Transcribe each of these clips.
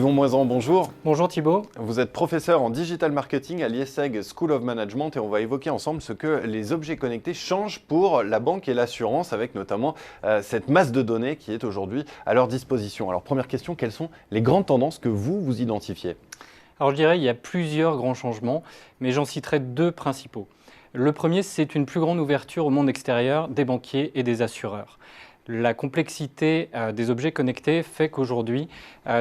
Yvon Moisan, bonjour. Bonjour Thibault. Vous êtes professeur en digital marketing à l'IESEG School of Management et on va évoquer ensemble ce que les objets connectés changent pour la banque et l'assurance avec notamment cette masse de données qui est aujourd'hui à leur disposition. Alors première question, quelles sont les grandes tendances que vous identifiez? Alors je dirais qu'il y a plusieurs grands changements, mais j'en citerai deux principaux. Le premier, c'est une plus grande ouverture au monde extérieur des banquiers et des assureurs. La complexité des objets connectés fait qu'aujourd'hui,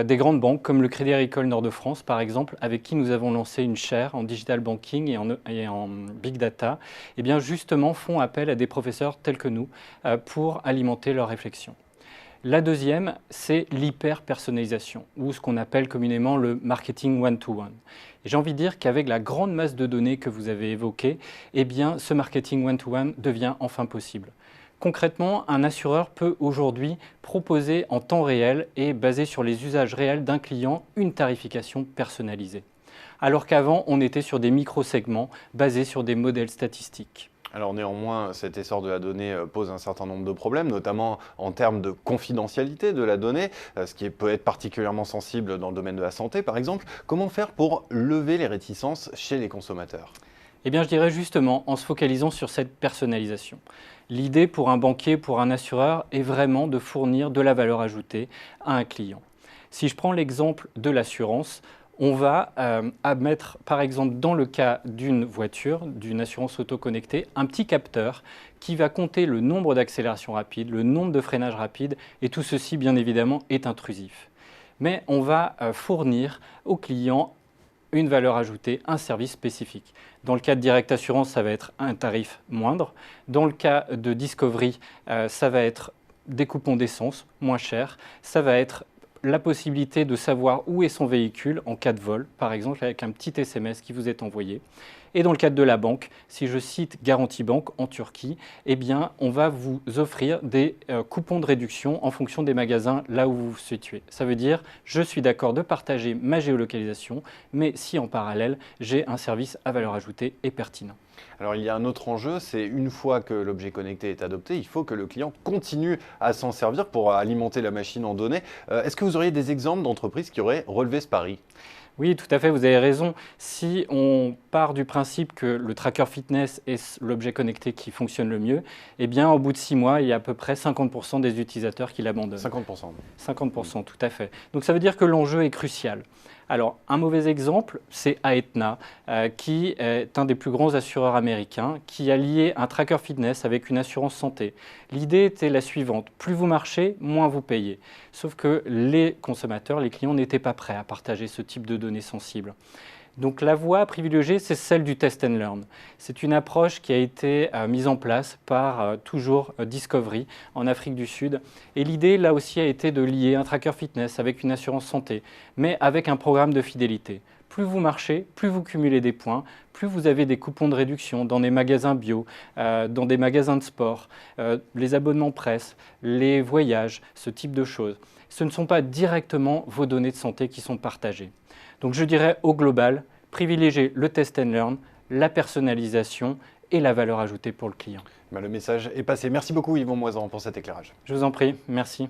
des grandes banques comme le Crédit Agricole Nord de France, par exemple, avec qui nous avons lancé une chaire en digital banking et en big data, eh bien justement font appel à des professeurs tels que nous pour alimenter leurs réflexions. La deuxième, c'est l'hyper-personnalisation, ou ce qu'on appelle communément le marketing one-to-one. Et j'ai envie de dire qu'avec la grande masse de données que vous avez évoquée, eh bien, ce marketing one-to-one devient enfin possible. Concrètement, un assureur peut aujourd'hui proposer en temps réel et basé sur les usages réels d'un client une tarification personnalisée. Alors qu'avant, on était sur des micro-segments basés sur des modèles statistiques. Alors néanmoins, cet essor de la donnée pose un certain nombre de problèmes, notamment en termes de confidentialité de la donnée, ce qui peut être particulièrement sensible dans le domaine de la santé par exemple. Comment faire pour lever les réticences chez les consommateurs ? Eh bien, je dirais justement en se focalisant sur cette personnalisation. L'idée pour un banquier, pour un assureur, est vraiment de fournir de la valeur ajoutée à un client. Si je prends l'exemple de l'assurance, on va mettre, par exemple, dans le cas d'une voiture, d'une assurance auto connectée, un petit capteur qui va compter le nombre d'accélérations rapides, le nombre de freinages rapides, et tout ceci, bien évidemment, est intrusif. Mais on va fournir au client une valeur ajoutée, un service spécifique. Dans le cas de Direct Assurance, ça va être un tarif moindre. Dans le cas de Discovery, ça va être des coupons d'essence moins chers. Ça va être la possibilité de savoir où est son véhicule en cas de vol, par exemple avec un petit SMS qui vous est envoyé. Et dans le cadre de la banque, si je cite Garanti Bank en Turquie, eh bien, on va vous offrir des coupons de réduction en fonction des magasins là où vous vous situez. Ça veut dire, je suis d'accord de partager ma géolocalisation, mais si en parallèle, j'ai un service à valeur ajoutée et pertinent. Alors il y a un autre enjeu, c'est une fois que l'objet connecté est adopté, il faut que le client continue à s'en servir pour alimenter la machine en données. Est-ce que vous auriez des exemples d'entreprises qui auraient relevé ce pari ? Oui, tout à fait, vous avez raison. Si on part du principe que le tracker fitness est l'objet connecté qui fonctionne le mieux, eh bien, au bout de 6 mois, il y a à peu près 50% des utilisateurs qui l'abandonnent. 50%. 50%, tout à fait. Donc ça veut dire que l'enjeu est crucial. Alors, un mauvais exemple, c'est Aetna, qui est un des plus grands assureurs américains, qui a lié un tracker fitness avec une assurance santé. L'idée était la suivante, plus vous marchez, moins vous payez. Sauf que les consommateurs, les clients n'étaient pas prêts à partager ce type de données sensibles. Donc la voie à privilégier, c'est celle du test and learn. C'est une approche qui a été mise en place par toujours Discovery en Afrique du Sud. Et l'idée, là aussi, a été de lier un tracker fitness avec une assurance santé, mais avec un programme de fidélité. Plus vous marchez, plus vous cumulez des points, plus vous avez des coupons de réduction dans des magasins bio, dans des magasins de sport, les abonnements presse, les voyages, ce type de choses. Ce ne sont pas directement vos données de santé qui sont partagées. Donc je dirais au global, privilégier le test and learn, la personnalisation et la valeur ajoutée pour le client. Le message est passé. Merci beaucoup Yvon Moisan pour cet éclairage. Je vous en prie, merci.